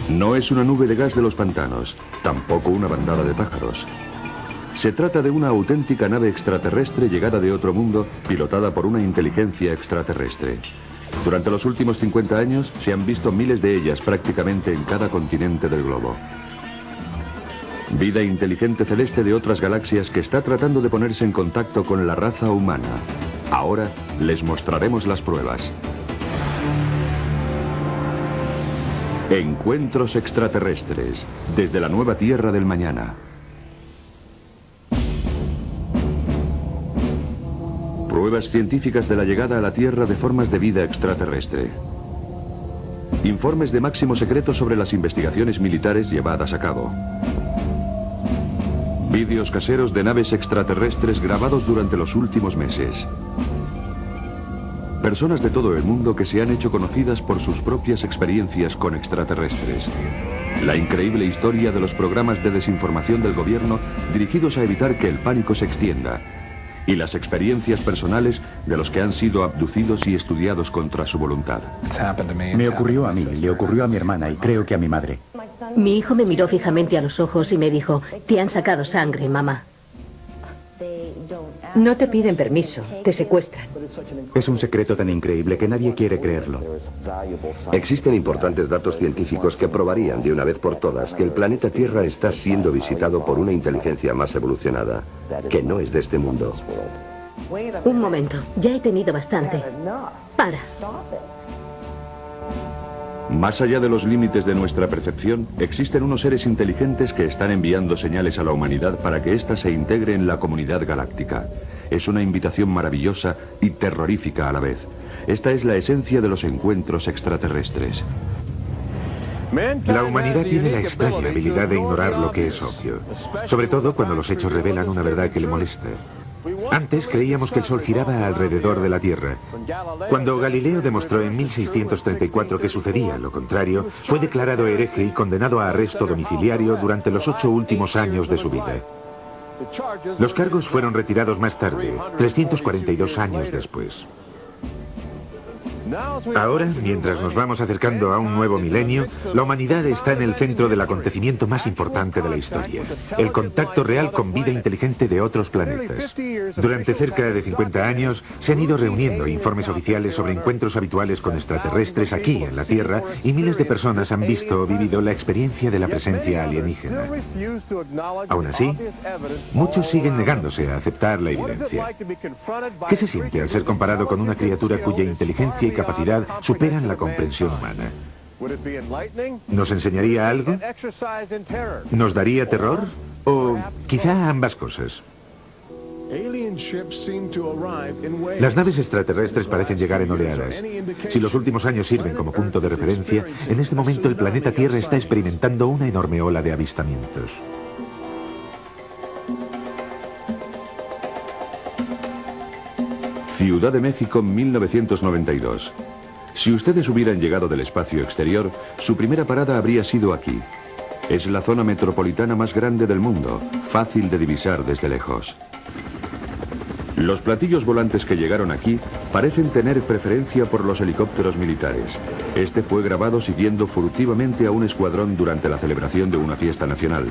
No es una nube de gas de los pantanos, tampoco una bandada de pájaros. Se trata de una auténtica nave extraterrestre llegada de otro mundo, pilotada por una inteligencia extraterrestre. Durante los últimos 50 años se han visto miles de ellas prácticamente en cada continente del globo. Vida inteligente celeste de otras galaxias que está tratando de ponerse en contacto con la raza humana. Ahora les mostraremos las pruebas. Encuentros extraterrestres, desde la nueva Tierra del mañana. Pruebas científicas de la llegada a la Tierra de formas de vida extraterrestre. Informes de máximo secreto sobre las investigaciones militares llevadas a cabo. Vídeos caseros de naves extraterrestres grabados durante los últimos meses. Personas de todo el mundo que se han hecho conocidas por sus propias experiencias con extraterrestres. La increíble historia de los programas de desinformación del gobierno dirigidos a evitar que el pánico se extienda. Y las experiencias personales de los que han sido abducidos y estudiados contra su voluntad. Me ocurrió a mí, le ocurrió a mi hermana y creo que a mi madre. Mi hijo me miró fijamente a los ojos y me dijo: te han sacado sangre, mamá. No te piden permiso, te secuestran. Es un secreto tan increíble que nadie quiere creerlo. Existen importantes datos científicos que probarían de una vez por todas que el planeta Tierra está siendo visitado por una inteligencia más evolucionada, que no es de este mundo. Un momento, ya he tenido bastante. Para. Más allá de los límites de nuestra percepción, existen unos seres inteligentes que están enviando señales a la humanidad para que ésta se integre en la comunidad galáctica. Es una invitación maravillosa y terrorífica a la vez. Esta es la esencia de los encuentros extraterrestres. La humanidad tiene la extraña habilidad de ignorar lo que es obvio, sobre todo cuando los hechos revelan una verdad que le molesta. Antes creíamos que el Sol giraba alrededor de la Tierra. Cuando Galileo demostró en 1634 que sucedía lo contrario, fue declarado hereje y condenado a arresto domiciliario durante los 8 últimos años de su vida. Los cargos fueron retirados más tarde, 342 años después. Ahora, mientras nos vamos acercando a un nuevo milenio, la humanidad está en el centro del acontecimiento más importante de la historia, el contacto real con vida inteligente de otros planetas. Durante cerca de 50 años se han ido reuniendo informes oficiales sobre encuentros habituales con extraterrestres aquí en la Tierra y miles de personas han visto o vivido la experiencia de la presencia alienígena. Aún así, muchos siguen negándose a aceptar la evidencia. ¿Qué se siente al ser comparado con una criatura cuya inteligencia y capacidad superan la comprensión humana? ¿Nos enseñaría algo? ¿Nos daría terror? ¿O quizá ambas cosas? Las naves extraterrestres parecen llegar en oleadas. Si los últimos años sirven como punto de referencia, en este momento el planeta Tierra está experimentando una enorme ola de avistamientos. Ciudad de México, 1992. Si ustedes hubieran llegado del espacio exterior, su primera parada habría sido aquí. Es la zona metropolitana más grande del mundo, fácil de divisar desde lejos. Los platillos volantes que llegaron aquí parecen tener preferencia por los helicópteros militares. Este fue grabado siguiendo furtivamente a un escuadrón durante la celebración de una fiesta nacional.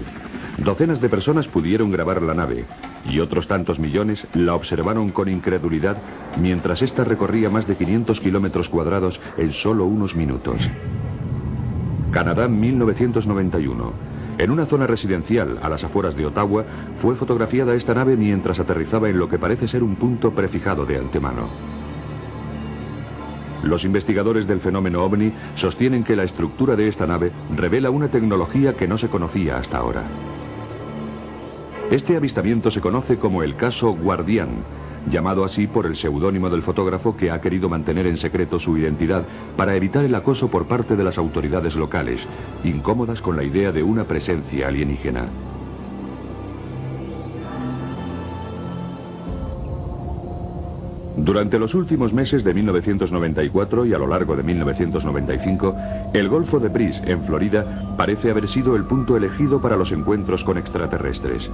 Docenas de personas pudieron grabar la nave y otros tantos millones la observaron con incredulidad mientras ésta recorría más de 500 kilómetros cuadrados en solo unos minutos. Canadá, 1991. En una zona residencial a las afueras de Ottawa fue fotografiada esta nave mientras aterrizaba en lo que parece ser un punto prefijado de antemano. Los investigadores del fenómeno OVNI sostienen que la estructura de esta nave revela una tecnología que no se conocía hasta ahora. Este avistamiento se conoce como el caso Guardián, llamado así por el seudónimo del fotógrafo que ha querido mantener en secreto su identidad para evitar el acoso por parte de las autoridades locales, incómodas con la idea de una presencia alienígena. Durante los últimos meses de 1994 y a lo largo de 1995, el Golfo de Brice, en Florida, parece haber sido el punto elegido para los encuentros con extraterrestres.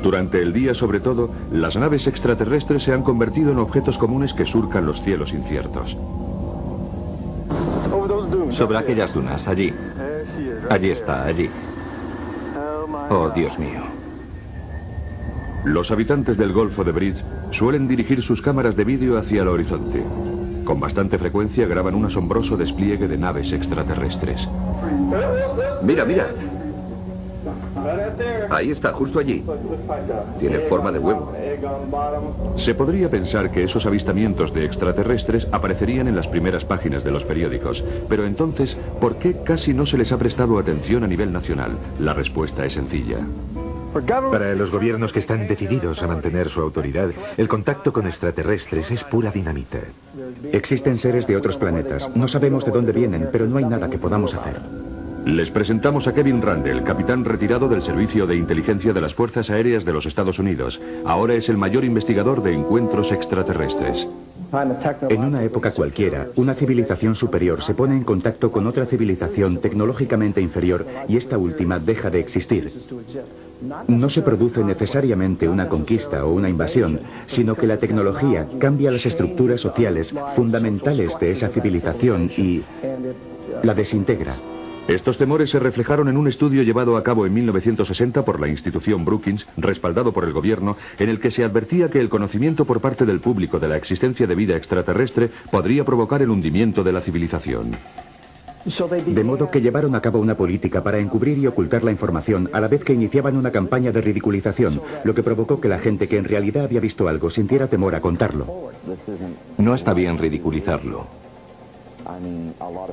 Durante el día, sobre todo, las naves extraterrestres se han convertido en objetos comunes que surcan los cielos inciertos. Sobre aquellas dunas, allí. Allí está, allí. Oh, Dios mío. Los habitantes del Golfo de Brice suelen dirigir sus cámaras de vídeo hacia el horizonte. Con bastante frecuencia graban un asombroso despliegue de naves extraterrestres. Mira, mira. Ahí está, justo allí. Tiene forma de huevo. Se podría pensar que esos avistamientos de extraterrestres aparecerían en las primeras páginas de los periódicos, pero entonces, ¿por qué casi no se les ha prestado atención a nivel nacional? La respuesta es sencilla. Para los gobiernos que están decididos a mantener su autoridad, el contacto con extraterrestres es pura dinamita. Existen seres de otros planetas. No sabemos de dónde vienen, pero no hay nada que podamos hacer. Les presentamos a Kevin Randle, capitán retirado del Servicio de Inteligencia de las Fuerzas Aéreas de los Estados Unidos. Ahora es el mayor investigador de encuentros extraterrestres. En una época cualquiera, una civilización superior se pone en contacto con otra civilización tecnológicamente inferior y esta última deja de existir. No se produce necesariamente una conquista o una invasión, sino que la tecnología cambia las estructuras sociales fundamentales de esa civilización y la desintegra. Estos temores se reflejaron en un estudio llevado a cabo en 1960 por la institución Brookings, respaldado por el gobierno, en el que se advertía que el conocimiento por parte del público de la existencia de vida extraterrestre podría provocar el hundimiento de la civilización. De modo que llevaron a cabo una política para encubrir y ocultar la información a la vez que iniciaban una campaña de ridiculización, lo que provocó que la gente que en realidad había visto algo sintiera temor a contarlo. No está bien ridiculizarlo.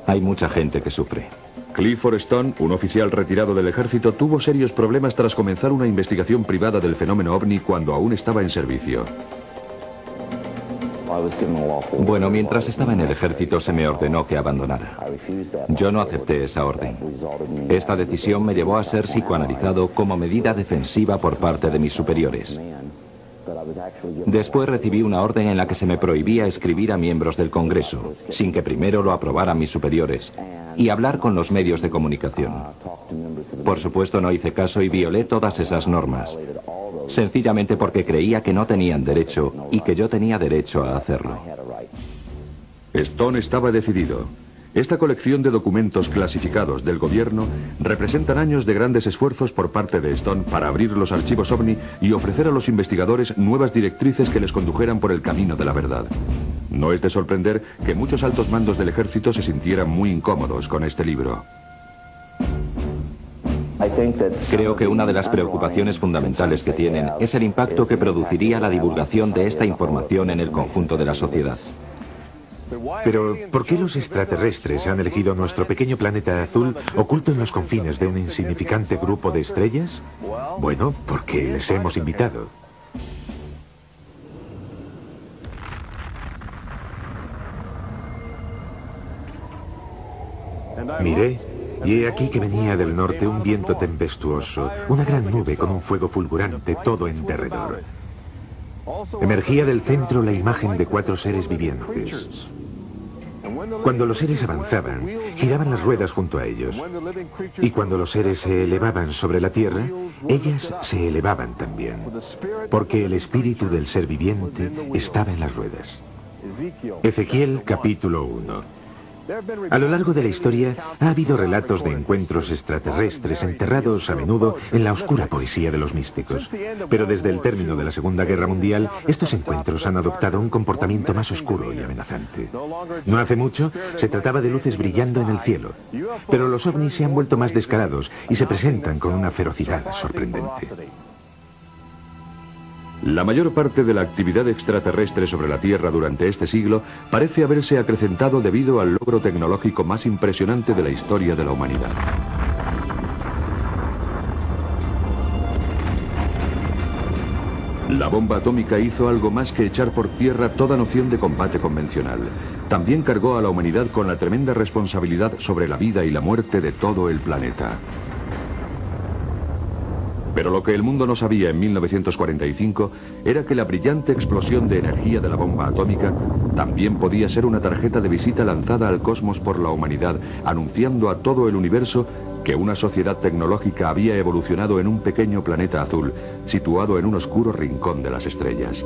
Hay mucha gente que sufre. Clifford Stone, un oficial retirado del ejército, tuvo serios problemas tras comenzar una investigación privada del fenómeno OVNI cuando aún estaba en servicio. Bueno, mientras estaba en el ejército se me ordenó que abandonara. Yo no acepté esa orden. Esta decisión me llevó a ser psicoanalizado como medida defensiva por parte de mis superiores. Después recibí una orden en la que se me prohibía escribir a miembros del Congreso, sin que primero lo aprobaran mis superiores, y hablar con los medios de comunicación. Por supuesto no hice caso y violé todas esas normas, sencillamente porque creía que no tenían derecho y que yo tenía derecho a hacerlo. Stone estaba decidido. Esta colección de documentos clasificados del gobierno representan años de grandes esfuerzos por parte de Stone para abrir los archivos OVNI y ofrecer a los investigadores nuevas directrices que les condujeran por el camino de la verdad. No es de sorprender que muchos altos mandos del ejército se sintieran muy incómodos con este libro. Creo que una de las preocupaciones fundamentales que tienen es el impacto que produciría la divulgación de esta información en el conjunto de la sociedad. Pero, ¿por qué los extraterrestres han elegido nuestro pequeño planeta azul oculto en los confines de un insignificante grupo de estrellas? Bueno, porque les hemos invitado. Miré, y he aquí que venía del norte un viento tempestuoso, una gran nube con un fuego fulgurante todo en derredor. Emergía del centro la imagen de 4 seres vivientes. Cuando los seres avanzaban, giraban las ruedas junto a ellos. Y cuando los seres se elevaban sobre la tierra, ellas se elevaban también. Porque el espíritu del ser viviente estaba en las ruedas. Ezequiel capítulo 1. A lo largo de la historia ha habido relatos de encuentros extraterrestres enterrados a menudo en la oscura poesía de los místicos. Pero desde el término de la Segunda Guerra Mundial, estos encuentros han adoptado un comportamiento más oscuro y amenazante. No hace mucho se trataba de luces brillando en el cielo, pero los ovnis se han vuelto más descarados y se presentan con una ferocidad sorprendente. La mayor parte de la actividad extraterrestre sobre la Tierra durante este siglo parece haberse acrecentado debido al logro tecnológico más impresionante de la historia de la humanidad. La bomba atómica hizo algo más que echar por tierra toda noción de combate convencional. También cargó a la humanidad con la tremenda responsabilidad sobre la vida y la muerte de todo el planeta. Pero lo que el mundo no sabía en 1945 era que la brillante explosión de energía de la bomba atómica también podía ser una tarjeta de visita lanzada al cosmos por la humanidad, anunciando a todo el universo que una sociedad tecnológica había evolucionado en un pequeño planeta azul, situado en un oscuro rincón de las estrellas.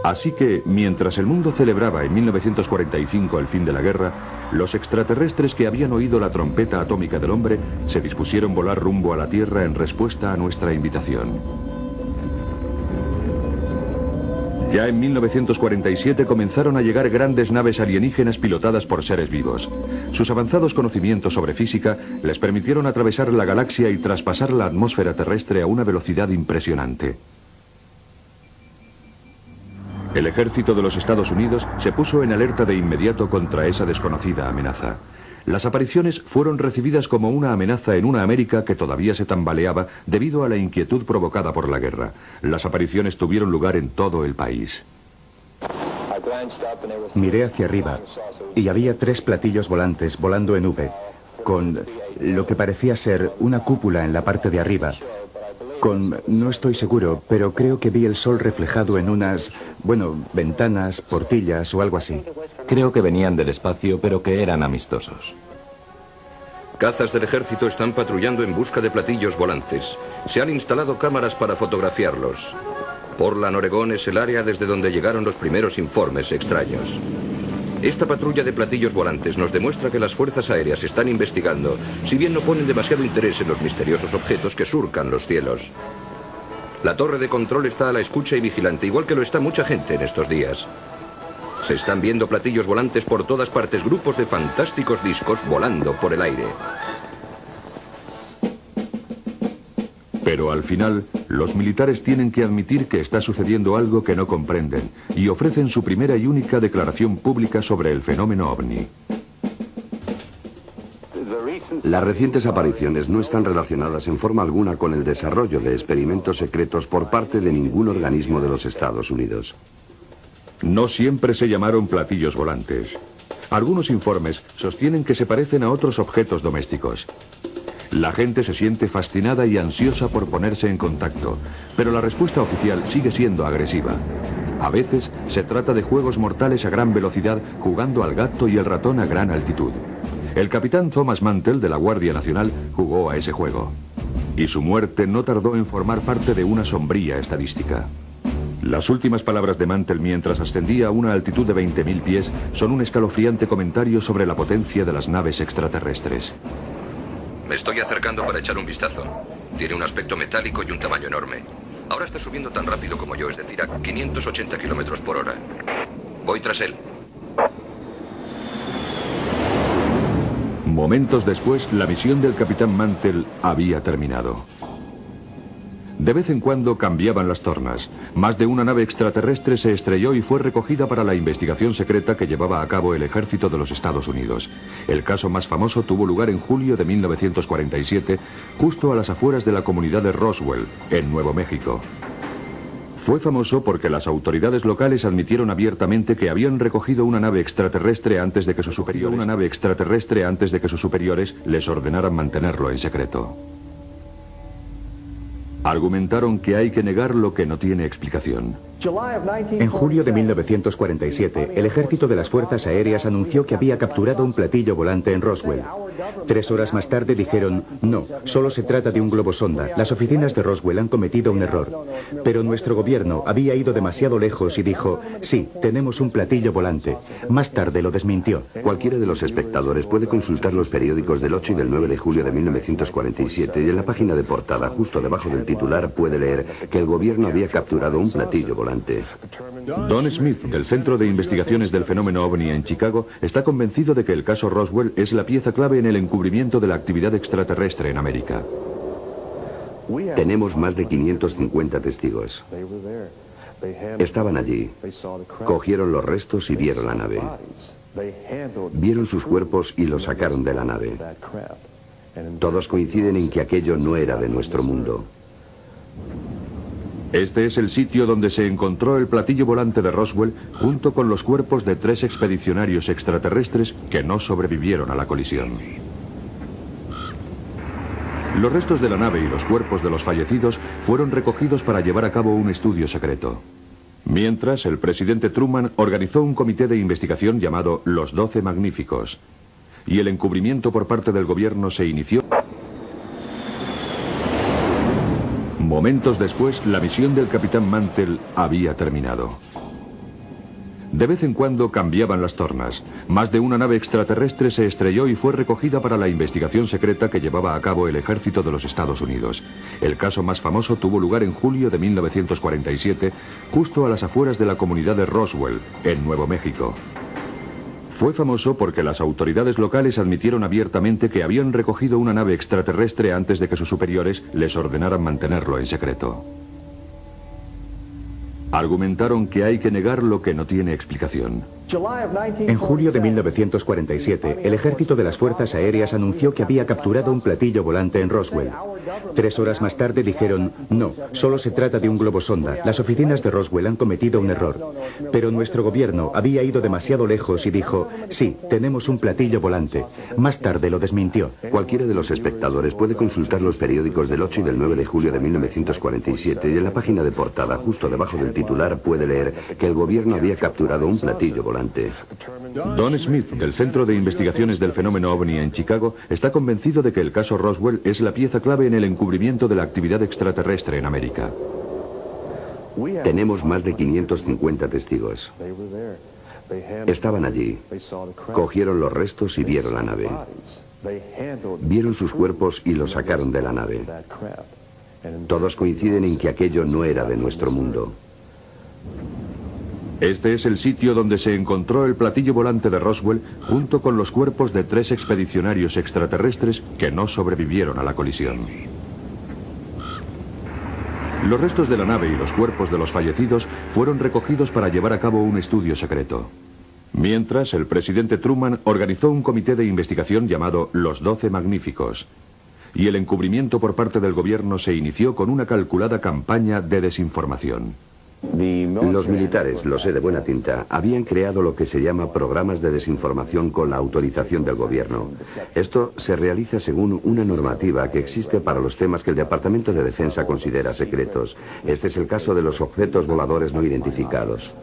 Así que, mientras el mundo celebraba en 1945 el fin de la guerra, los extraterrestres que habían oído la trompeta atómica del hombre se dispusieron volar rumbo a la Tierra en respuesta a nuestra invitación. Ya en 1947 comenzaron a llegar grandes naves alienígenas pilotadas por seres vivos. Sus avanzados conocimientos sobre física les permitieron atravesar la galaxia y traspasar la atmósfera terrestre a una velocidad impresionante. El ejército de los Estados Unidos se puso en alerta de inmediato contra esa desconocida amenaza. Las apariciones fueron recibidas como una amenaza en una América que todavía se tambaleaba debido a la inquietud provocada por la guerra. Las apariciones tuvieron lugar en todo el país. Miré hacia arriba y había 3 platillos volantes volando en V, con lo que parecía ser una cúpula en la parte de arriba. No estoy seguro, pero creo que vi el sol reflejado en unas, ventanas, portillas o algo así. Creo que venían del espacio, pero que eran amistosos. Cazas del ejército están patrullando en busca de platillos volantes. Se han instalado cámaras para fotografiarlos. Portland, Oregón, es el área desde donde llegaron los primeros informes extraños. Esta patrulla de platillos volantes nos demuestra que las fuerzas aéreas están investigando, si bien no ponen demasiado interés en los misteriosos objetos que surcan los cielos. La torre de control está a la escucha y vigilante, igual que lo está mucha gente en estos días. Se están viendo platillos volantes por todas partes, grupos de fantásticos discos volando por el aire. Pero al final, los militares tienen que admitir que está sucediendo algo que no comprenden y ofrecen su primera y única declaración pública sobre el fenómeno ovni. Las recientes apariciones no están relacionadas en forma alguna con el desarrollo de experimentos secretos por parte de ningún organismo de los Estados Unidos. No siempre se llamaron platillos volantes. Algunos informes sostienen que se parecen a otros objetos domésticos. La gente se siente fascinada y ansiosa por ponerse en contacto, pero la respuesta oficial sigue siendo agresiva. A veces se trata de juegos mortales a gran velocidad jugando al gato y el ratón a gran altitud. El capitán Thomas Mantell de la Guardia Nacional jugó a ese juego. Y su muerte no tardó en formar parte de una sombría estadística. Las últimas palabras de Mantell mientras ascendía a una altitud de 20.000 pies son un escalofriante comentario sobre la potencia de las naves extraterrestres. Me estoy acercando para echar un vistazo. Tiene un aspecto metálico y un tamaño enorme. Ahora está subiendo tan rápido como yo, es decir, a 580 kilómetros por hora. Voy tras él. Momentos después, la misión del capitán Mantell había terminado. De vez en cuando cambiaban las tornas. Más de una nave extraterrestre se estrelló y fue recogida para la investigación secreta que llevaba a cabo el ejército de los Estados Unidos. El caso más famoso tuvo lugar en julio de 1947, justo a las afueras de la comunidad de Roswell, en Nuevo México. Fue famoso porque las autoridades locales admitieron abiertamente que habían recogido una nave extraterrestre antes de que sus superiores les ordenaran mantenerlo en secreto. Argumentaron que hay que negar lo que no tiene explicación. En julio de 1947, el ejército de las fuerzas aéreas anunció que había capturado un platillo volante en Roswell. 3 horas más tarde dijeron, no, solo se trata de un globo sonda. Las oficinas de Roswell han cometido un error. Pero nuestro gobierno había ido demasiado lejos y dijo, sí, tenemos un platillo volante. Más tarde lo desmintió. Cualquiera de los espectadores puede consultar los periódicos del 8 y del 9 de julio de 1947 y en la página de portada, justo debajo del titular, puede leer que el gobierno había capturado un platillo volante. Don Smith, del Centro de Investigaciones del Fenómeno OVNI en Chicago, está convencido de que el caso Roswell es la pieza clave en el encubrimiento de la actividad extraterrestre en América. Tenemos más de 550 testigos. Estaban allí, cogieron los restos y vieron la nave. Vieron sus cuerpos y los sacaron de la nave. Todos coinciden en que aquello no era de nuestro mundo. Este es el sitio donde se encontró el platillo volante de Roswell junto con los cuerpos de 3 expedicionarios extraterrestres que no sobrevivieron a la colisión. Los restos de la nave y los cuerpos de los fallecidos fueron recogidos para llevar a cabo un estudio secreto. Mientras, el presidente Truman organizó un comité de investigación llamado Los 12 Magníficos, y el encubrimiento por parte del gobierno se inició. Momentos después, la misión del capitán Mantell había terminado. De vez en cuando cambiaban las tornas. Más de una nave extraterrestre se estrelló y fue recogida para la investigación secreta que llevaba a cabo el ejército de los Estados Unidos. El caso más famoso tuvo lugar en julio de 1947, justo a las afueras de la comunidad de Roswell, en Nuevo México. Fue famoso porque las autoridades locales admitieron abiertamente que habían recogido una nave extraterrestre antes de que sus superiores les ordenaran mantenerlo en secreto. Argumentaron que hay que negar lo que no tiene explicación. En julio de 1947, el ejército de las Fuerzas Aéreas anunció que había capturado un platillo volante en Roswell. 3 horas más tarde dijeron, no, solo se trata de un globosonda. Las oficinas de Roswell han cometido un error. Pero nuestro gobierno había ido demasiado lejos y dijo, sí, tenemos un platillo volante. Más tarde lo desmintió. Cualquiera de los espectadores puede consultar los periódicos del 8 y del 9 de julio de 1947 y en la página de portada, justo debajo del titular, puede leer que el gobierno había capturado un platillo volante. Don Smith, del Centro de Investigaciones del Fenómeno OVNI en Chicago, está convencido de que el caso Roswell es la pieza clave en el encubrimiento de la actividad extraterrestre en América. Tenemos más de 550 testigos. Estaban allí, cogieron los restos y vieron la nave. Vieron sus cuerpos y los sacaron de la nave. Todos coinciden en que aquello no era de nuestro mundo. Este es el sitio donde se encontró el platillo volante de Roswell junto con los cuerpos de 3 expedicionarios extraterrestres que no sobrevivieron a la colisión. Los restos de la nave y los cuerpos de los fallecidos fueron recogidos para llevar a cabo un estudio secreto. Mientras, el presidente Truman organizó un comité de investigación llamado Los 12 Magníficos, y el encubrimiento por parte del gobierno se inició con una calculada campaña de desinformación. Los militares, lo sé de buena tinta, habían creado lo que se llama programas de desinformación con la autorización del gobierno. Esto se realiza según una normativa que existe para los temas que el Departamento de Defensa considera secretos. Este es el caso de los objetos voladores no identificados.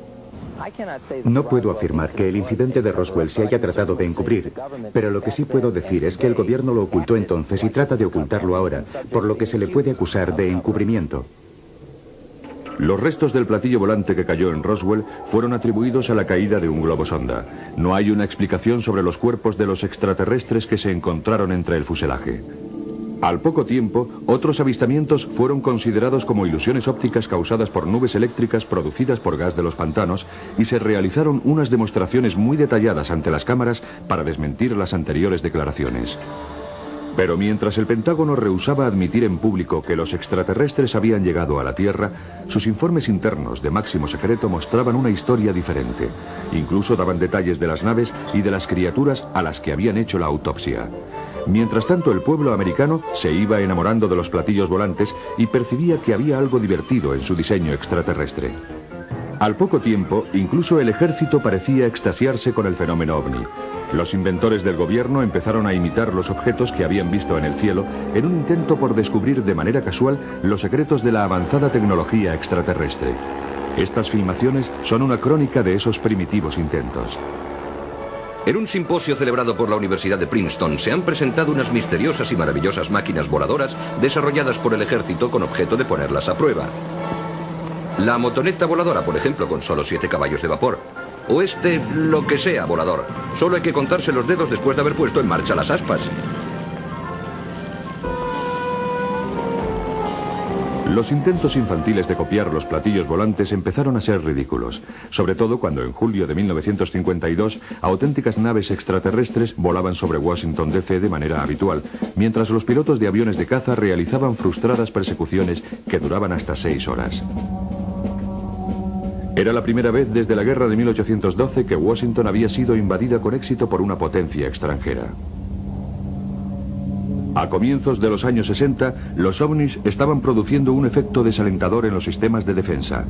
No puedo afirmar que el incidente de Roswell se haya tratado de encubrir, pero lo que sí puedo decir es que el gobierno lo ocultó entonces y trata de ocultarlo ahora, por lo que se le puede acusar de encubrimiento. Los restos del platillo volante que cayó en Roswell fueron atribuidos a la caída de un globosonda. No hay una explicación sobre los cuerpos de los extraterrestres que se encontraron entre el fuselaje. Al poco tiempo, otros avistamientos fueron considerados como ilusiones ópticas causadas por nubes eléctricas producidas por gas de los pantanos y se realizaron unas demostraciones muy detalladas ante las cámaras para desmentir las anteriores declaraciones. Pero mientras el Pentágono rehusaba admitir en público que los extraterrestres habían llegado a la Tierra, sus informes internos de máximo secreto mostraban una historia diferente. Incluso daban detalles de las naves y de las criaturas a las que habían hecho la autopsia. Mientras tanto, el pueblo americano se iba enamorando de los platillos volantes y percibía que había algo divertido en su diseño extraterrestre. Al poco tiempo, incluso el ejército parecía extasiarse con el fenómeno OVNI. Los inventores del gobierno empezaron a imitar los objetos que habían visto en el cielo en un intento por descubrir de manera casual los secretos de la avanzada tecnología extraterrestre. Estas filmaciones son una crónica de esos primitivos intentos. En un simposio celebrado por la Universidad de Princeton se han presentado unas misteriosas y maravillosas máquinas voladoras desarrolladas por el ejército con objeto de ponerlas a prueba. La motoneta voladora, por ejemplo, con solo 7 caballos de vapor. O lo que sea volador. Solo hay que contarse los dedos después de haber puesto en marcha las aspas. Los intentos infantiles de copiar los platillos volantes empezaron a ser ridículos, sobre todo cuando en julio de 1952 auténticas naves extraterrestres volaban sobre Washington DC de manera habitual, mientras los pilotos de aviones de caza realizaban frustradas persecuciones que duraban hasta 6 horas. Era la primera vez desde la guerra de 1812 que Washington había sido invadida con éxito por una potencia extranjera. A comienzos de los años 60, los ovnis estaban produciendo un efecto desalentador en los sistemas de defensa.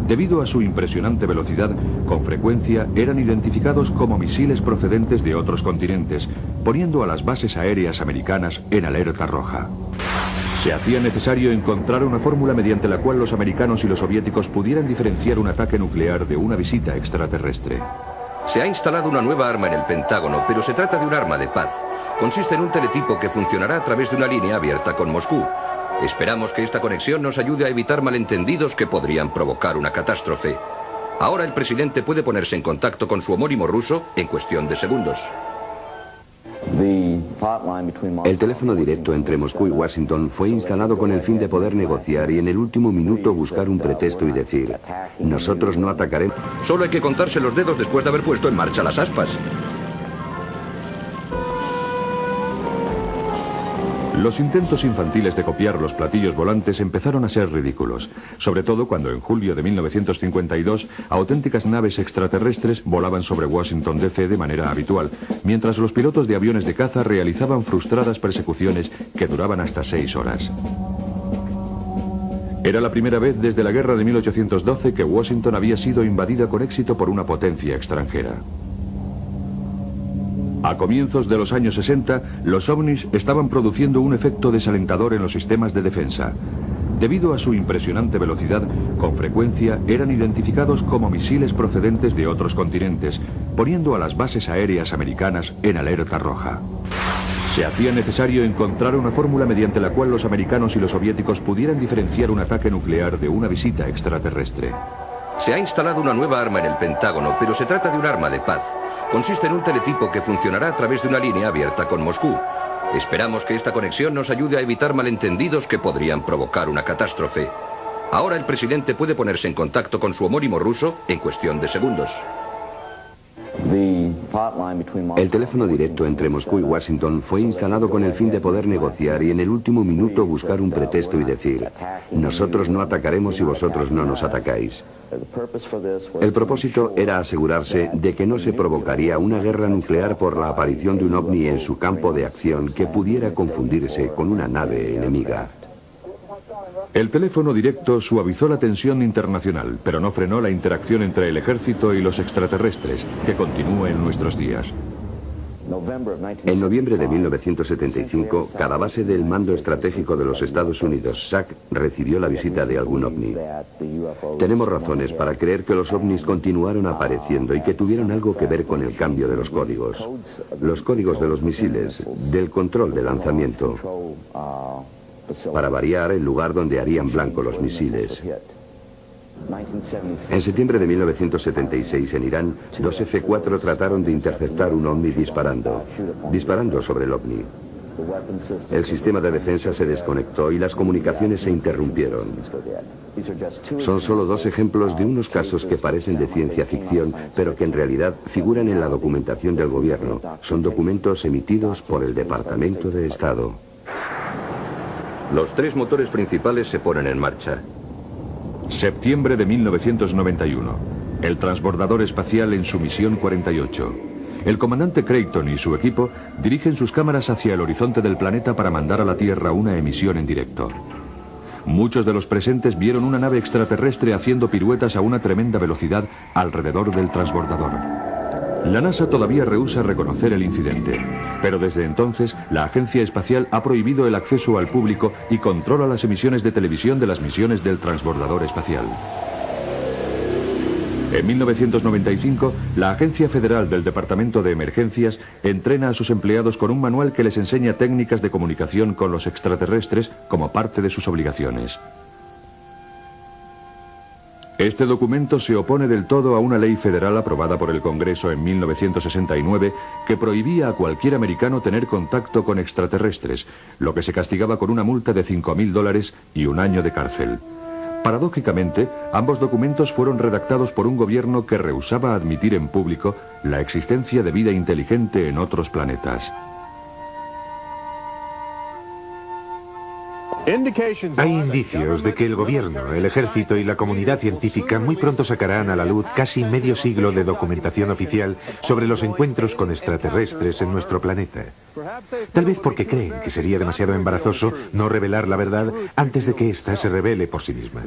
Debido a su impresionante velocidad, con frecuencia eran identificados como misiles procedentes de otros continentes, poniendo a las bases aéreas americanas en alerta roja. Se hacía necesario encontrar una fórmula mediante la cual los americanos y los soviéticos pudieran diferenciar un ataque nuclear de una visita extraterrestre. Se ha instalado una nueva arma en el Pentágono, pero se trata de un arma de paz. Consiste en un teletipo que funcionará a través de una línea abierta con Moscú. Esperamos que esta conexión nos ayude a evitar malentendidos que podrían provocar una catástrofe. Ahora el presidente puede ponerse en contacto con su homónimo ruso en cuestión de segundos. El teléfono directo entre Moscú y Washington fue instalado con el fin de poder negociar y en el último minuto buscar un pretexto y decir: nosotros no atacaremos. Solo hay que contarse los dedos después de haber puesto en marcha las aspas. Los intentos infantiles de copiar los platillos volantes empezaron a ser ridículos, sobre todo cuando en julio de 1952 auténticas naves extraterrestres volaban sobre Washington DC de manera habitual, mientras los pilotos de aviones de caza realizaban frustradas persecuciones que duraban hasta 6 horas. Era la primera vez desde la guerra de 1812 que Washington había sido invadida con éxito por una potencia extranjera. A comienzos de los años 60, los ovnis estaban produciendo un efecto desalentador en los sistemas de defensa. Debido a su impresionante velocidad, con frecuencia eran identificados como misiles procedentes de otros continentes, poniendo a las bases aéreas americanas en alerta roja. Se hacía necesario encontrar una fórmula mediante la cual los americanos y los soviéticos pudieran diferenciar un ataque nuclear de una visita extraterrestre. Se ha instalado una nueva arma en el Pentágono, pero se trata de un arma de paz. Consiste en un teletipo que funcionará a través de una línea abierta con Moscú. Esperamos que esta conexión nos ayude a evitar malentendidos que podrían provocar una catástrofe. Ahora el presidente puede ponerse en contacto con su homónimo ruso en cuestión de segundos. El teléfono directo entre Moscú y Washington fue instalado con el fin de poder negociar y en el último minuto buscar un pretexto y decir: nosotros no atacaremos y vosotros no nos atacáis. El propósito era asegurarse de que no se provocaría una guerra nuclear por la aparición de un ovni en su campo de acción que pudiera confundirse con una nave enemiga. El teléfono directo suavizó la tensión internacional, pero no frenó la interacción entre el ejército y los extraterrestres, que continúa en nuestros días. En noviembre de 1975, cada base del Mando Estratégico de los Estados Unidos, SAC, recibió la visita de algún ovni. Tenemos razones para creer que los ovnis continuaron apareciendo y que tuvieron algo que ver con el cambio de los códigos. Los códigos de los misiles, del control de lanzamiento. Para variar, el lugar donde harían blanco los misiles. En septiembre de 1976, en Irán, dos F-4 trataron de interceptar un ovni disparando sobre el ovni. El sistema de defensa se desconectó y las comunicaciones se interrumpieron. Son solo dos ejemplos de unos casos que parecen de ciencia ficción, pero que en realidad figuran en la documentación del gobierno. Son documentos emitidos por el Departamento de Estado. Los tres motores principales se ponen en marcha. Septiembre de 1991. El transbordador espacial en su misión 48. El comandante Creighton y su equipo dirigen sus cámaras hacia el horizonte del planeta para mandar a la Tierra una emisión en directo. Muchos de los presentes vieron una nave extraterrestre haciendo piruetas a una tremenda velocidad alrededor del transbordador. La NASA todavía rehúsa reconocer el incidente, pero desde entonces la agencia espacial ha prohibido el acceso al público y controla las emisiones de televisión de las misiones del transbordador espacial. En 1995, la Agencia Federal del Departamento de Emergencias entrena a sus empleados con un manual que les enseña técnicas de comunicación con los extraterrestres como parte de sus obligaciones. Este documento se opone del todo a una ley federal aprobada por el Congreso en 1969 que prohibía a cualquier americano tener contacto con extraterrestres, lo que se castigaba con una multa de $5.000 y 1 año de cárcel. Paradójicamente, ambos documentos fueron redactados por un gobierno que rehusaba admitir en público la existencia de vida inteligente en otros planetas. Hay indicios de que el gobierno, el ejército y la comunidad científica muy pronto sacarán a la luz casi medio siglo de documentación oficial sobre los encuentros con extraterrestres en nuestro planeta. Tal vez porque creen que sería demasiado embarazoso no revelar la verdad antes de que ésta se revele por sí misma.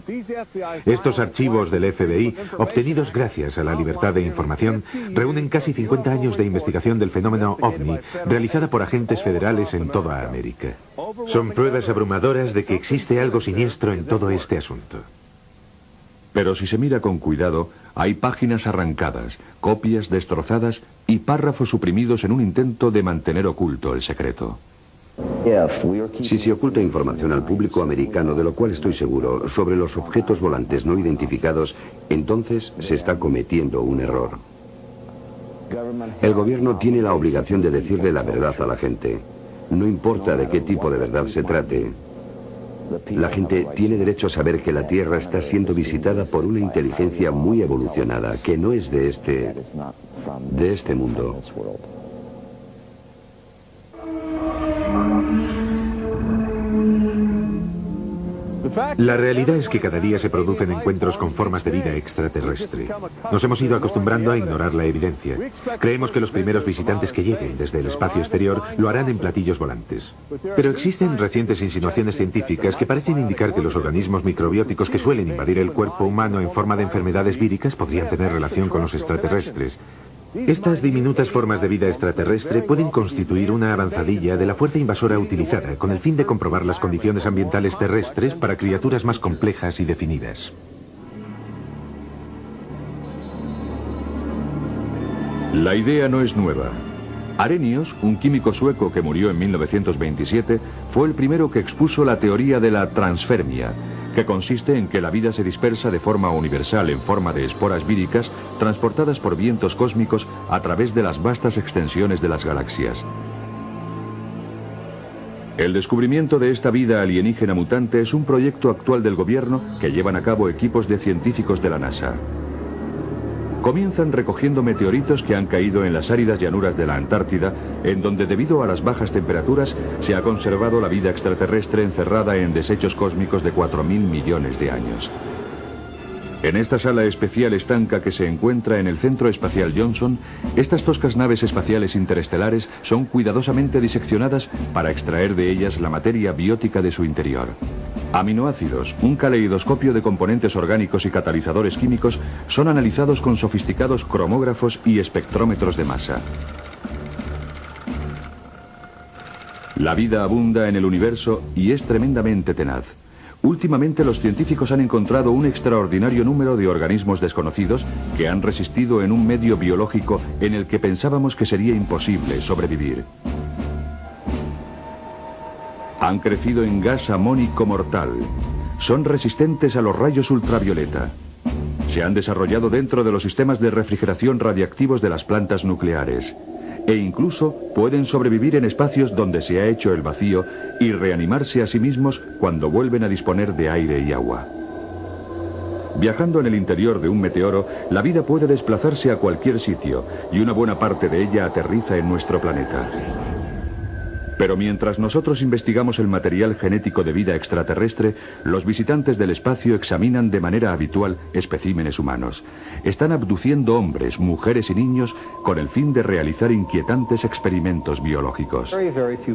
Estos archivos del FBI, obtenidos gracias a la libertad de información, reúnen casi 50 años de investigación del fenómeno OVNI, realizada por agentes federales en toda América. Son pruebas abrumadoras de que existe algo siniestro en todo este asunto. Pero si se mira con cuidado, hay páginas arrancadas, copias destrozadas y párrafos suprimidos en un intento de mantener oculto el secreto. Si se oculta información al público americano, de lo cual estoy seguro, sobre los objetos volantes no identificados, entonces se está cometiendo un error. El gobierno tiene la obligación de decirle la verdad a la gente. No importa de qué tipo de verdad se trate. La gente tiene derecho a saber que la Tierra está siendo visitada por una inteligencia muy evolucionada, que no es de este mundo. La realidad es que cada día se producen encuentros con formas de vida extraterrestre. Nos hemos ido acostumbrando a ignorar la evidencia. Creemos que los primeros visitantes que lleguen desde el espacio exterior lo harán en platillos volantes. Pero existen recientes insinuaciones científicas que parecen indicar que los organismos microbióticos que suelen invadir el cuerpo humano en forma de enfermedades víricas podrían tener relación con los extraterrestres. Estas diminutas formas de vida extraterrestre pueden constituir una avanzadilla de la fuerza invasora utilizada con el fin de comprobar las condiciones ambientales terrestres para criaturas más complejas y definidas. La idea no es nueva. Arrhenius, un químico sueco que murió en 1927, fue el primero que expuso la teoría de la transfermia, que consiste en que la vida se dispersa de forma universal en forma de esporas víricas transportadas por vientos cósmicos a través de las vastas extensiones de las galaxias. El descubrimiento de esta vida alienígena mutante es un proyecto actual del gobierno que llevan a cabo equipos de científicos de la NASA. Comienzan recogiendo meteoritos que han caído en las áridas llanuras de la Antártida, en donde debido a las bajas temperaturas se ha conservado la vida extraterrestre encerrada en desechos cósmicos de 4.000 millones de años. En esta sala especial estanca que se encuentra en el Centro Espacial Johnson, estas toscas naves espaciales interestelares son cuidadosamente diseccionadas para extraer de ellas la materia biótica de su interior. Aminoácidos, un caleidoscopio de componentes orgánicos y catalizadores químicos son analizados con sofisticados cromógrafos y espectrómetros de masa. La vida abunda en el universo y es tremendamente tenaz. Últimamente los científicos han encontrado un extraordinario número de organismos desconocidos que han resistido en un medio biológico en el que pensábamos que sería imposible sobrevivir. Han crecido en gas amónico mortal. Son resistentes a los rayos ultravioleta. Se han desarrollado dentro de los sistemas de refrigeración radiactivos de las plantas nucleares. E incluso pueden sobrevivir en espacios donde se ha hecho el vacío y reanimarse a sí mismos cuando vuelven a disponer de aire y agua. Viajando en el interior de un meteoro, la vida puede desplazarse a cualquier sitio y una buena parte de ella aterriza en nuestro planeta. Pero mientras nosotros investigamos el material genético de vida extraterrestre, los visitantes del espacio examinan de manera habitual especímenes humanos. Están abduciendo hombres, mujeres y niños con el fin de realizar inquietantes experimentos biológicos.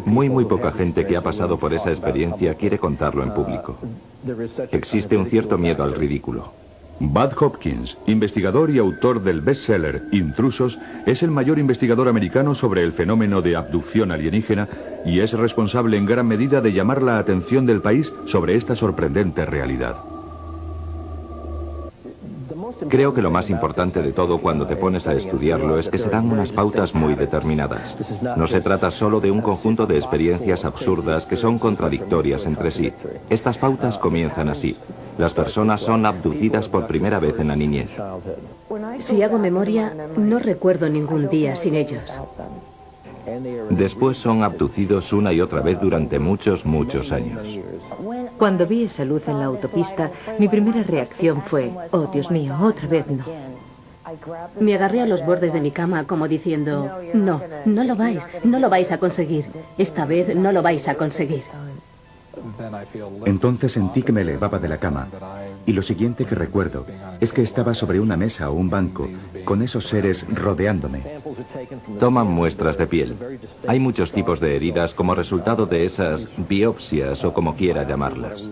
Muy poca gente que ha pasado por esa experiencia quiere contarlo en público. Existe un cierto miedo al ridículo. Bud Hopkins, investigador y autor del bestseller Intrusos, es el mayor investigador americano sobre el fenómeno de abducción alienígena y es responsable en gran medida de llamar la atención del país sobre esta sorprendente realidad. Creo que lo más importante de todo cuando te pones a estudiarlo es que se dan unas pautas muy determinadas. No se trata solo de un conjunto de experiencias absurdas que son contradictorias entre sí. Estas pautas comienzan así. Las personas son abducidas por primera vez en la niñez. Si hago memoria, no recuerdo ningún día sin ellos. Después son abducidos una y otra vez durante muchos años. Cuando vi esa luz en la autopista, mi primera reacción fue, oh Dios mío, otra vez no. Me agarré a los bordes de mi cama como diciendo, no, no lo vais a conseguir. Esta vez no lo vais a conseguir. Entonces sentí que me elevaba de la cama. Y lo siguiente que recuerdo es que estaba sobre una mesa o un banco, con esos seres rodeándome. Toman muestras de piel. Hay muchos tipos de heridas como resultado de esas biopsias o como quiera llamarlas.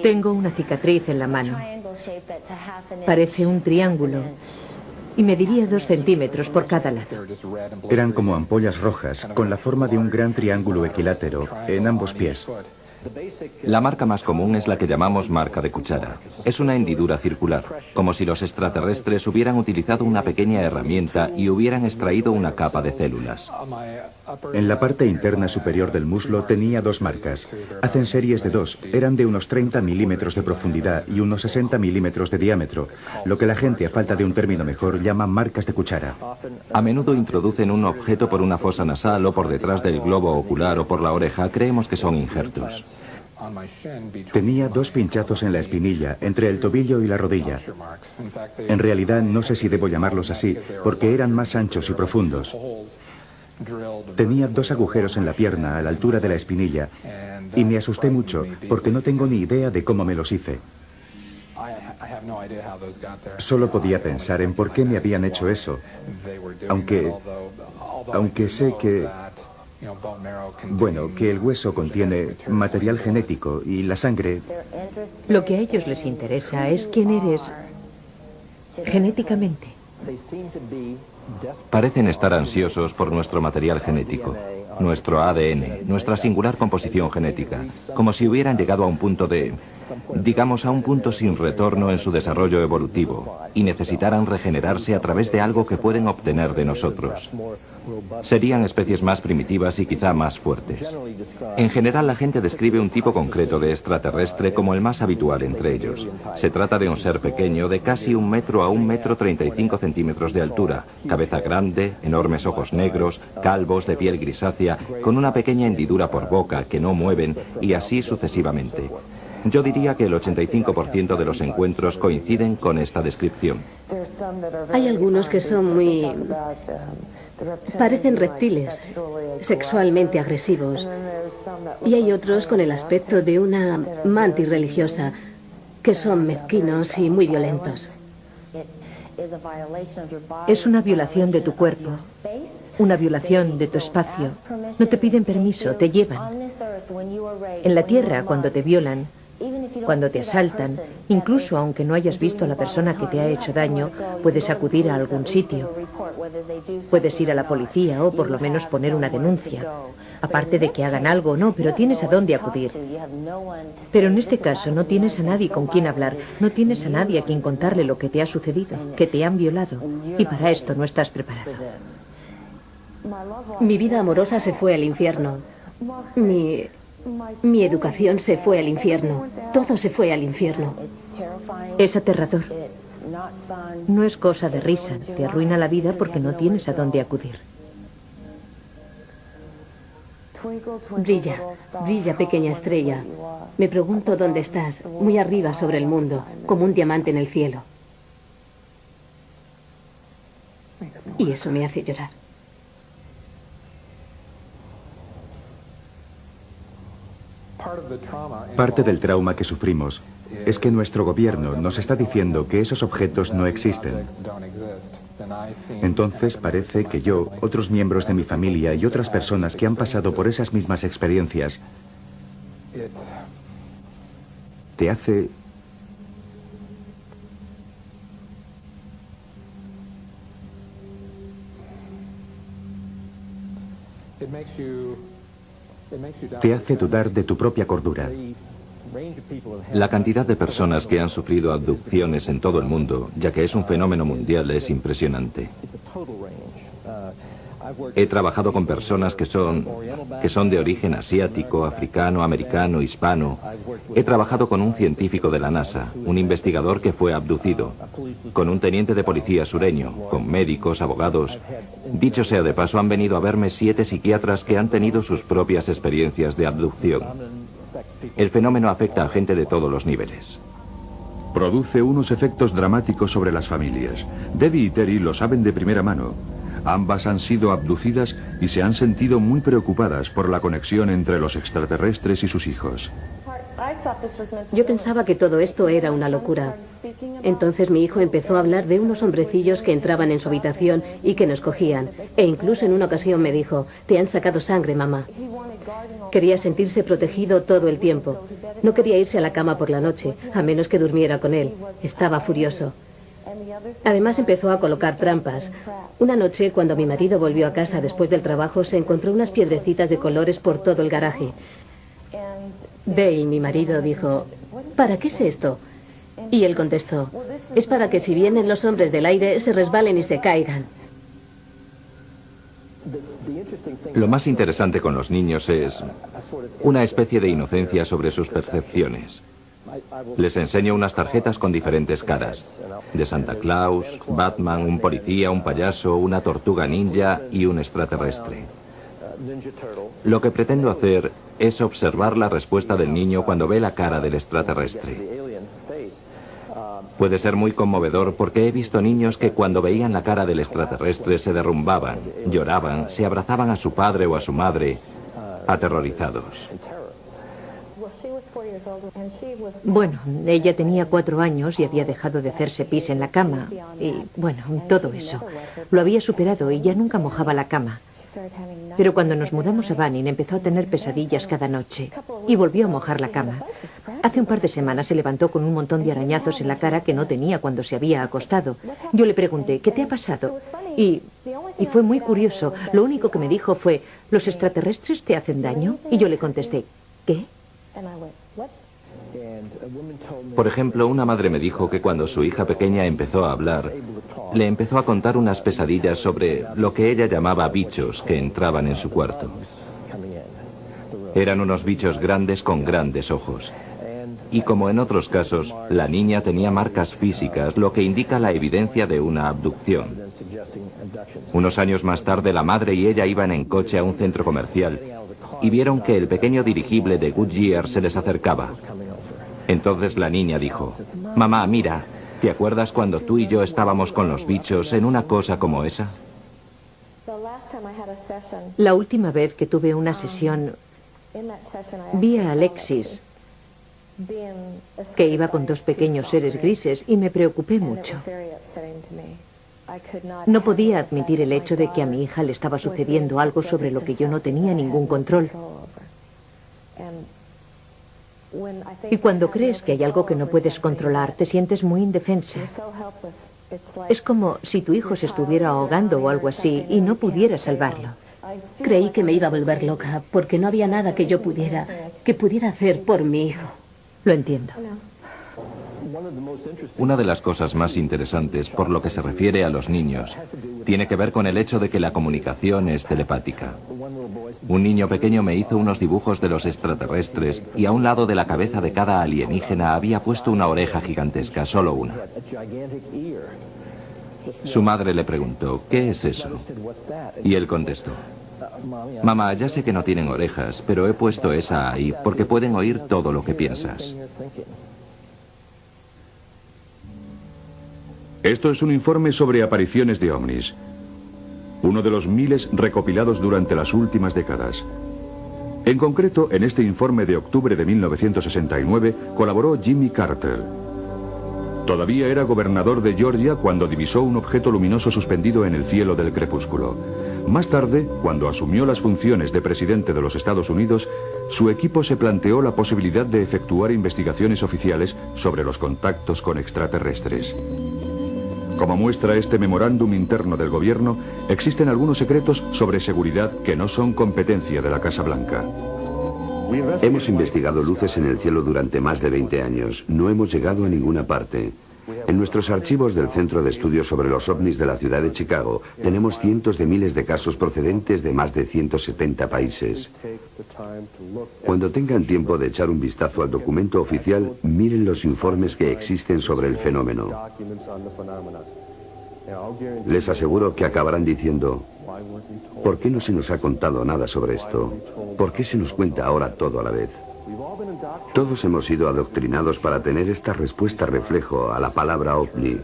Tengo una cicatriz en la mano. Parece un triángulo. Y mediría 2 centímetros por cada lado. Eran como ampollas rojas, con la forma de un gran triángulo equilátero en ambos pies. La marca más común es la que llamamos marca de cuchara. Es una hendidura circular, como si los extraterrestres hubieran utilizado una pequeña herramienta y hubieran extraído una capa de células. En la parte interna superior del muslo tenía 2 marcas. Hacen series de 2, eran de unos 30 milímetros de profundidad y unos 60 milímetros de diámetro, lo que la gente, a falta de un término mejor, llama marcas de cuchara. A menudo introducen un objeto por una fosa nasal o por detrás del globo ocular o por la oreja. Creemos que son injertos. Tenía 2 pinchazos en la espinilla, entre el tobillo y la rodilla. En realidad no sé si debo llamarlos así, porque eran más anchos y profundos. Tenía 2 agujeros en la pierna, a la altura de la espinilla, y me asusté mucho, porque no tengo ni idea de cómo me los hice. Solo podía pensar en por qué me habían hecho eso, aunque sé que... Bueno, que el hueso contiene material genético y la sangre... Lo que a ellos les interesa es quién eres genéticamente. Parecen estar ansiosos por nuestro material genético, nuestro ADN, nuestra singular composición genética, como si hubieran llegado a un punto digamos a un punto sin retorno en su desarrollo evolutivo, y necesitaran regenerarse a través de algo que pueden obtener de nosotros. Serían especies más primitivas y quizá más fuertes. En general, la gente describe un tipo concreto de extraterrestre como el más habitual entre ellos. Se trata de un ser pequeño de casi 1 metro a 1,35 metros de altura, cabeza grande, enormes ojos negros, calvos, de piel grisácea, con una pequeña hendidura por boca que no mueven y así sucesivamente. Yo diría que el 85% de los encuentros coinciden con esta descripción. Hay algunos que son parecen reptiles, sexualmente agresivos. Y hay otros con el aspecto de una mantis religiosa, que son mezquinos y muy violentos. Es una violación de tu cuerpo, una violación de tu espacio. No te piden permiso, te llevan. En la tierra, cuando te violan, cuando te asaltan, incluso aunque no hayas visto a la persona que te ha hecho daño, puedes acudir a algún sitio. Puedes ir a la policía o por lo menos poner una denuncia. Aparte de que hagan algo o no, pero tienes a dónde acudir. Pero en este caso no tienes a nadie con quien hablar, no tienes a nadie a quien contarle lo que te ha sucedido, que te han violado, y para esto no estás preparado. Mi vida amorosa se fue al infierno. Mi educación se fue al infierno. Todo se fue al infierno. Es aterrador. No es cosa de risa. Te arruina la vida porque no tienes a dónde acudir. Brilla, brilla, pequeña estrella. Me pregunto dónde estás, muy arriba sobre el mundo, como un diamante en el cielo. Y eso me hace llorar. Parte del trauma que sufrimos es que nuestro gobierno nos está diciendo que esos objetos no existen. Entonces parece que yo, otros miembros de mi familia y otras personas que han pasado por esas mismas experiencias, te hace... te hace dudar de tu propia cordura. La cantidad de personas que han sufrido abducciones en todo el mundo, ya que es un fenómeno mundial, es impresionante. He trabajado con personas que son de origen asiático, africano, americano, hispano. He trabajado con un científico de la NASA, un investigador que fue abducido, con un teniente de policía sureño, con médicos, abogados. Dicho sea de paso, han venido a verme 7 psiquiatras que han tenido sus propias experiencias de abducción. El fenómeno afecta a gente de todos los niveles. Produce unos efectos dramáticos sobre las familias. Debbie y Terry lo saben de primera mano. Ambas han sido abducidas y se han sentido muy preocupadas por la conexión entre los extraterrestres y sus hijos. Yo pensaba que todo esto era una locura. Entonces mi hijo empezó a hablar de unos hombrecillos que entraban en su habitación y que nos cogían. E incluso en una ocasión me dijo, te han sacado sangre, mamá. Quería sentirse protegido todo el tiempo. No quería irse a la cama por la noche, a menos que durmiera con él. Estaba furioso. Además empezó a colocar trampas. Una noche, cuando mi marido volvió a casa después del trabajo, se encontró unas piedrecitas de colores por todo el garaje. Dale, mi marido, dijo, ¿para qué es esto? Y él contestó, es para que si vienen los hombres del aire se resbalen y se caigan. Lo más interesante con los niños es una especie de inocencia sobre sus percepciones. Les enseño unas tarjetas con diferentes caras, de Santa Claus, Batman, un policía, un payaso, una tortuga ninja y un extraterrestre. Lo que pretendo hacer es observar la respuesta del niño cuando ve la cara del extraterrestre. Puede ser muy conmovedor porque he visto niños que cuando veían la cara del extraterrestre se derrumbaban, lloraban, se abrazaban a su padre o a su madre, aterrorizados. Bueno, ella tenía 4 años y había dejado de hacerse pis en la cama. Y, bueno, todo eso. Lo había superado y ya nunca mojaba la cama. Pero cuando nos mudamos a Banning empezó a tener pesadillas cada noche y volvió a mojar la cama. Hace un par de semanas se levantó con un montón de arañazos en la cara que no tenía cuando se había acostado. Yo le pregunté, ¿qué te ha pasado? Y fue muy curioso. Lo único que me dijo fue, ¿los extraterrestres te hacen daño? Y yo le contesté, ¿qué? Por ejemplo, una madre me dijo que cuando su hija pequeña empezó a hablar, le empezó a contar unas pesadillas sobre lo que ella llamaba bichos que entraban en su cuarto. Eran unos bichos grandes con grandes ojos. Y como en otros casos, la niña tenía marcas físicas, lo que indica la evidencia de una abducción. Unos años más tarde, la madre y ella iban en coche a un centro comercial y vieron que el pequeño dirigible de Goodyear se les acercaba. Entonces la niña dijo, mamá, mira, ¿te acuerdas cuando tú y yo estábamos con los bichos en una cosa como esa? La última vez que tuve una sesión, vi a Alexis, que iba con 2 pequeños seres grises, y me preocupé mucho. No podía admitir el hecho de que a mi hija le estaba sucediendo algo sobre lo que yo no tenía ningún control. Y cuando crees que hay algo que no puedes controlar, te sientes muy indefensa. Es como si tu hijo se estuviera ahogando o algo así y no pudieras salvarlo. Creí que me iba a volver loca porque no había nada que yo pudiera hacer por mi hijo. Lo entiendo. Una de las cosas más interesantes por lo que se refiere a los niños tiene que ver con el hecho de que la comunicación es telepática. Un niño pequeño me hizo unos dibujos de los extraterrestres y a un lado de la cabeza de cada alienígena había puesto una oreja gigantesca, solo una. Su madre le preguntó, ¿qué es eso? Y él contestó, mamá, ya sé que no tienen orejas, pero he puesto esa ahí porque pueden oír todo lo que piensas. Esto es un informe sobre apariciones de ovnis. Uno de los miles recopilados durante las últimas décadas. En concreto, en este informe de octubre de 1969 colaboró Jimmy Carter. Todavía era gobernador de Georgia cuando divisó un objeto luminoso suspendido en el cielo del crepúsculo. Más tarde, cuando asumió las funciones de presidente de los Estados Unidos, su equipo se planteó la posibilidad de efectuar investigaciones oficiales sobre los contactos con extraterrestres. Como muestra este memorándum interno del gobierno, existen algunos secretos sobre seguridad que no son competencia de la Casa Blanca. Hemos investigado luces en el cielo durante más de 20 años. No hemos llegado a ninguna parte. En nuestros archivos del Centro de Estudios sobre los OVNIs de la ciudad de Chicago tenemos cientos de miles de casos procedentes de más de 170 países. Cuando tengan tiempo de echar un vistazo al documento oficial, miren los informes que existen sobre el fenómeno. Les aseguro que acabarán diciendo, ¿por qué no se nos ha contado nada sobre esto? ¿Por qué se nos cuenta ahora todo a la vez? Todos hemos sido adoctrinados para tener esta respuesta reflejo a la palabra ovni.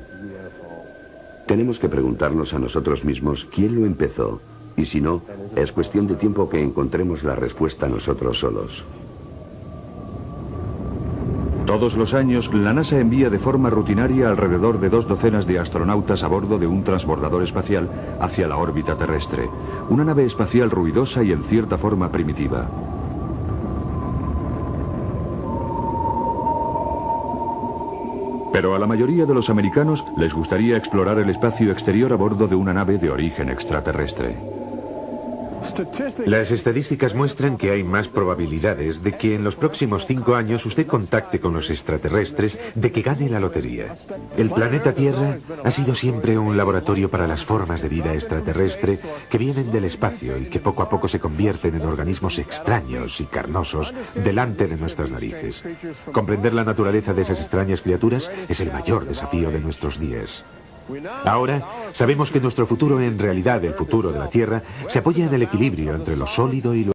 Tenemos que preguntarnos a nosotros mismos quién lo empezó, y si no, es cuestión de tiempo que encontremos la respuesta nosotros solos. Todos los años, la NASA envía de forma rutinaria alrededor de 2 docenas de astronautas a bordo de un transbordador espacial hacia la órbita terrestre, una nave espacial ruidosa y en cierta forma primitiva. Pero a la mayoría de los americanos les gustaría explorar el espacio exterior a bordo de una nave de origen extraterrestre. Las estadísticas muestran que hay más probabilidades de que en los próximos 5 años usted contacte con los extraterrestres de que gane la lotería. El planeta Tierra ha sido siempre un laboratorio para las formas de vida extraterrestre que vienen del espacio y que poco a poco se convierten en organismos extraños y carnosos delante de nuestras narices. Comprender la naturaleza de esas extrañas criaturas es el mayor desafío de nuestros días. Ahora sabemos que nuestro futuro, en realidad el futuro de la Tierra, se apoya en el equilibrio entre lo sólido y lo